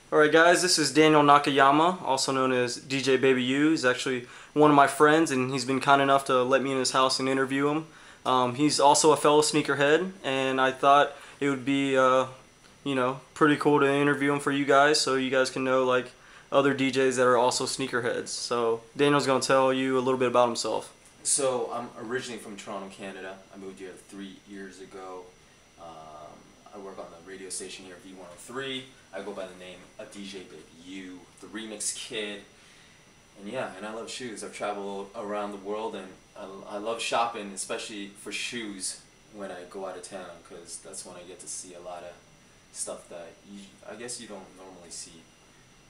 Alright guys, this is Daniel Nakayama, also known as DJ Baby U. He's actually one of my friends and he's been kind enough to let me in his house and interview him. He's also a fellow sneakerhead and I thought it would be pretty cool to interview him for you guys so you guys can know like other DJs that are also sneakerheads. So Daniel's going to tell you a little bit about himself. So I'm originally from Toronto, Canada. I moved here 3 years ago. I work on the radio station here, V103. I go by the name of DJ Baby U, the remix kid. And yeah, and I love shoes. I've traveled around the world and I love shopping, especially for shoes when I go out of town, because that's when I get to see a lot of stuff that I guess you don't normally see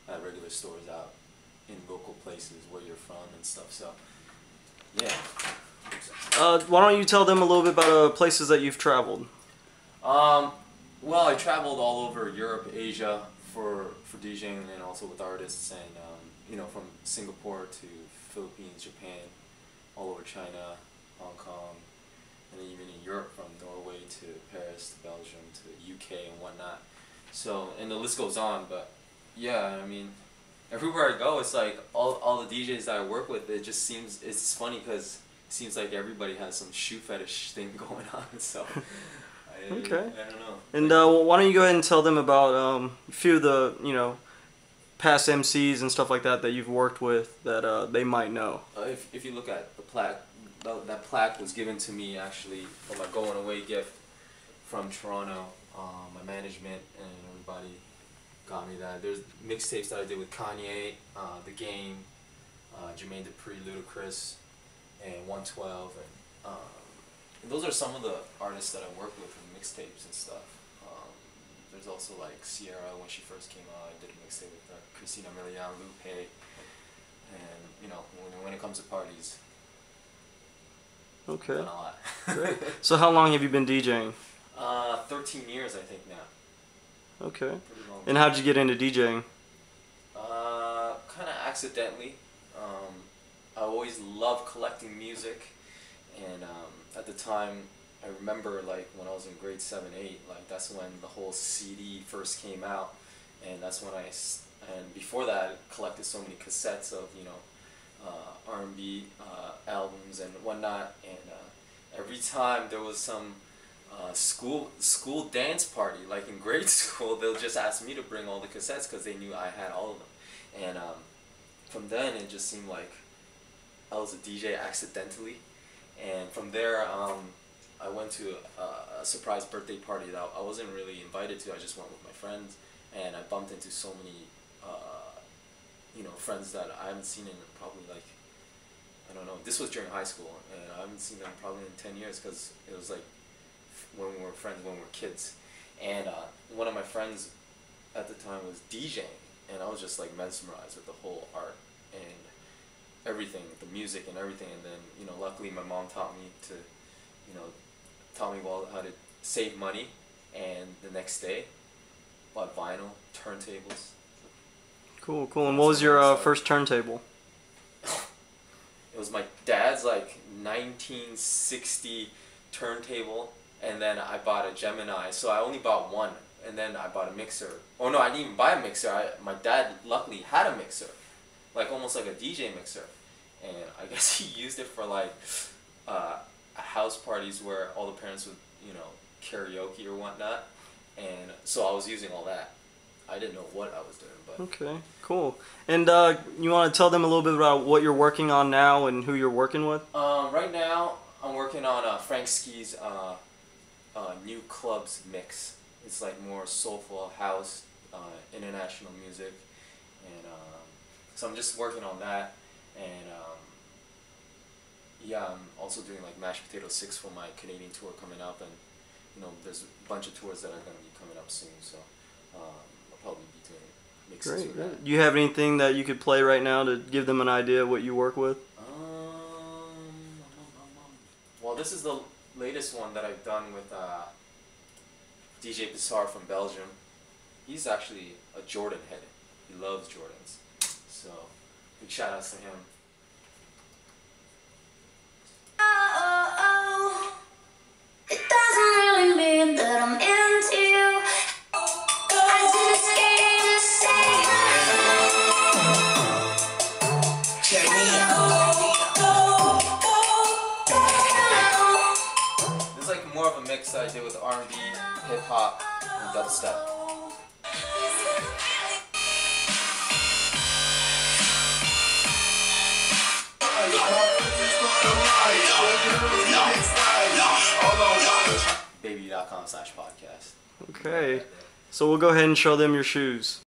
at regular stores out in local places where you're from and stuff. So yeah. Why don't you tell them a little bit about places that you've traveled? Well, I traveled all over Europe, Asia for DJing and also with artists, and from Singapore to Philippines, Japan, all over China, Hong Kong, and then even in Europe from Norway to Paris to Belgium to UK and whatnot. So, and the list goes on, but yeah, I mean, everywhere I go, it's like all the DJs that I work with, it's funny because it seems like everybody has some shoe fetish thing going on, so okay. I don't know. And why don't you go ahead and tell them about a few of the, past MCs and stuff like that that you've worked with that they might know. If you look at the plaque, that plaque was given to me actually for my going away gift from Toronto. My management and everybody got me that. There's mixtapes that I did with Kanye, The Game, Jermaine Dupri, Ludacris, and 112, and those are some of the artists that I worked with in mixtapes and stuff. There's also like Sierra when she first came out. I did a mixtape with her, Christina Milian, Lupe, and when it comes to parties, okay, I've done a lot. Great. So how long have you been DJing? 13 years I think now. Okay. And how'd you get into DJing? Kind of accidentally. I always loved collecting music, and at the time, I remember like when I was in grade 7, 8, like that's when the whole CD first came out, and that's when and before that I collected so many cassettes of R&B albums and whatnot, and every time there was some school dance party, like in grade school, they'll just ask me to bring all the cassettes because they knew I had all of them, and from then it just seemed like I was a DJ accidentally, and from there I went to a surprise birthday party that I wasn't really invited to. I just went with my friends, and I bumped into so many friends that I haven't seen in probably like, I don't know, this was during high school, and I haven't seen them probably in 10 years because it was like when we were friends when we were kids. And one of my friends at the time was DJing, and I was just like mesmerized with the whole art and everything, the music and everything. And then luckily my mom taught me how to save money, and the next day bought vinyl, turntables. Cool. And what was your first turntable? It was my dad's like 1960 turntable, and then I bought a Gemini, so I only bought one, and then I bought a mixer. Oh no, I didn't even buy a mixer. My dad luckily had a mixer, like almost like a DJ mixer, and I guess he used it for like house parties where all the parents would karaoke or whatnot, and so I was using all that. I didn't know what I was doing, but okay, cool. And you want to tell them a little bit about what you're working on now and who you're working with? Right now I'm working on Frank Ski's new clubs mix. It's like more soulful house, international music, and so I'm just working on that. And yeah, I'm also doing like Mashed Potato 6 for my Canadian tour coming up, and there's a bunch of tours that are going to be coming up soon, so I'll probably be doing mixes with that. Do you have anything that you could play right now to give them an idea of what you work with? Well, this is the latest one that I've done with DJ Bizarre from Belgium. He's actually a Jordan head. He loves Jordans, so big shout outs to him. It doesn't really mean that I'm into you. I just came to say more of a mix that I did with R&B, hip hop, and dubstep. Baby.com/podcast. Okay. So we'll go ahead and show them your shoes.